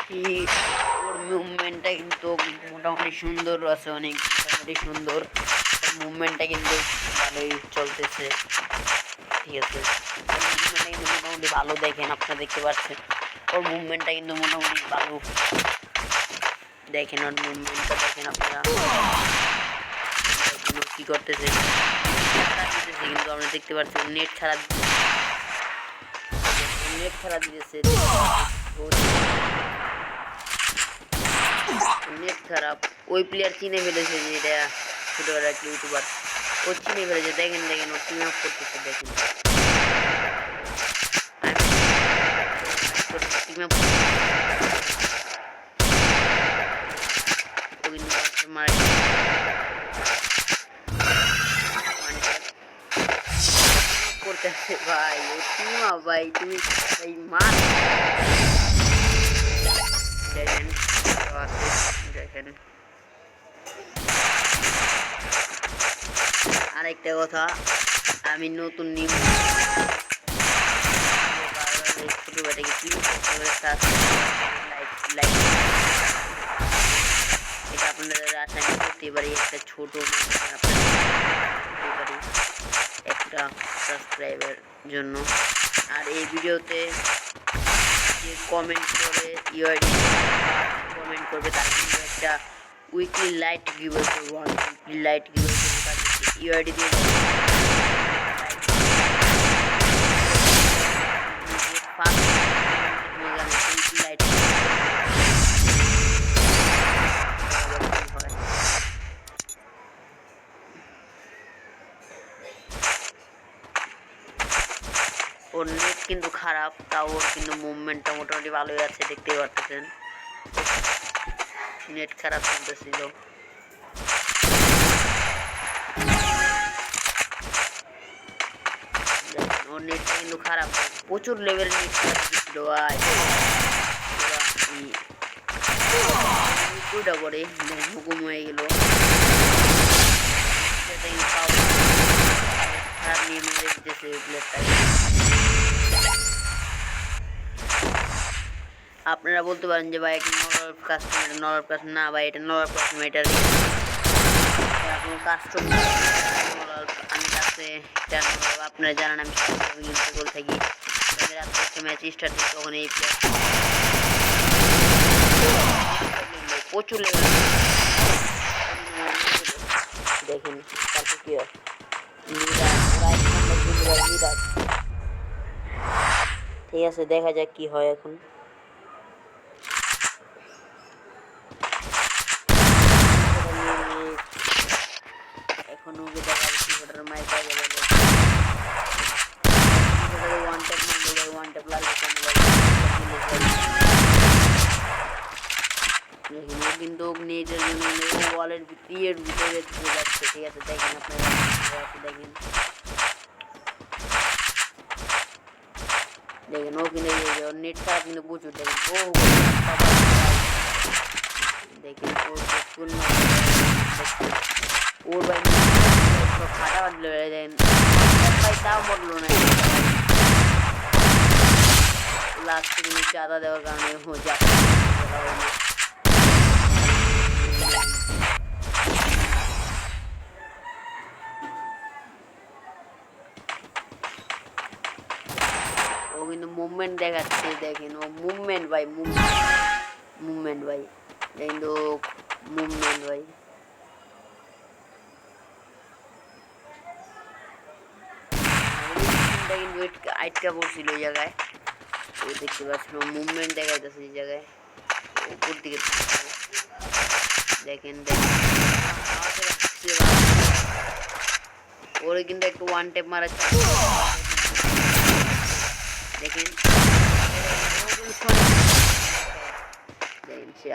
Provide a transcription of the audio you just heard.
ওর মুভমেন্টটা কিন্তু মোটামুটি সুন্দর আছে, অনেক মোটামুটি সুন্দর। মুভমেন্টটা কিন্তু ভালোই চলতেছে, ঠিক আছে। ওর মুভমেন্টটা কিন্তু মোটামুটি ভালো, দেখেন আপনারা দেখতে পাচ্ছেন ওর মুভমেন্টটা কিন্তু মোটামুটি ভালো। দেখেন ওর মুভমেন্টটা দেখেন আপনারা, কি করতেছে কিন্তু আমরা দেখতে পাচ্ছি নেট ছাড়া দিতেছে। নেট খারাপ, ওই প্লেয়ার চিনে ফেলেছে যে এটা ছোটবেলা একটা ইউটিউবার, ও চিনে ফেলেছে। দেখেন দেখেন ও টিম আপ করতেছে, দেখেন টিম আপ করতেছে ভাই, ও টিম আপ ভাই, তুমি ভাই মার। দেখেন দেখেন আরেকটা কথা, আমি নতুন নিয়ম ছোট বেটাকে কি লাইক এটা আপনাদের রাসায়নিক করতে পারি, একটা ছোট একটা সাবস্ক্রাইবের জন্য। আর এই ভিডিওতে যে কমেন্ট করে ইউআইডি কমেন্ট করবে তার জন্য একটা উইকলি লাইট গিভওয়ে করবো, উইকলি লাইট গিভওয়ে করবো তার ইউআইডি দিয়ে লাইট। ওর নেট কিন্তু খারাপ, তাও ওর কিন্তু মুভমেন্টটা মোটামুটি ভালোই আছে, দেখতেই পারতেছেন। নেট খারাপ চলতেছিল, ওর নেটটা কিন্তু খারাপ, প্রচুর লেভেলের নেট খারাপ ছিল। দুইটা করে হুকুম হয়ে গেল, খারাপ নিয়ে মেরে দিতেছে প্লেয়ারটাকে। আপনারা বলতে পারেন যে ভাই একটা নরমাল কাস্টমার, নরমাল কাস্টমার না ভাই, এটা নরমাল কাস্টমার, এটা কোনো কাস্টমার আমি কাছে আপনারা জানেন আমি বলে থাকি। রাত্রে ম্যাচ স্টার্ট দিই তখন এই প্রচুর লেভেল দেখেন। তারপর কি হয় ঠিক আছে, দেখা যাক কি হয় এখন। এখনো মাইক ওয়ান ট্যাপ মারলে ওয়ান ট্যাপ লাগবে কিন্তু নেটের জন্য ওয়ালের ভিতরে ঢুকে যাচ্ছে, ঠিক আছে। দেখেন আপনারা দেখেন দেখেন ও কিন্তু নেট খারাপ কিন্তু প্রচুর। দেখেন ও দেখেন ওর ভাই ফাটা বাঁধলো, দেখেন ভাই তাও বললো না, লাস্টে কিন্তু চাঁদা দেওয়ার কারণে ও কিন্তু মুভমেন্ট দেখাচ্ছে। দেখেন ও মুভমেন্ট ভাই, মুভমেন্ট ভাই, কিন্তু মুভমেন্ট ভাই আটকা পড়ছিল ওই জায়গায়, ও দেখতে পাচ্ছিল মুভমেন্ট দেখাইতেছে এই জায়গায় উপর দিকে। দেখেন ওরে কিন্তু একটু ওয়ান টেপ মারা, দেখেন সে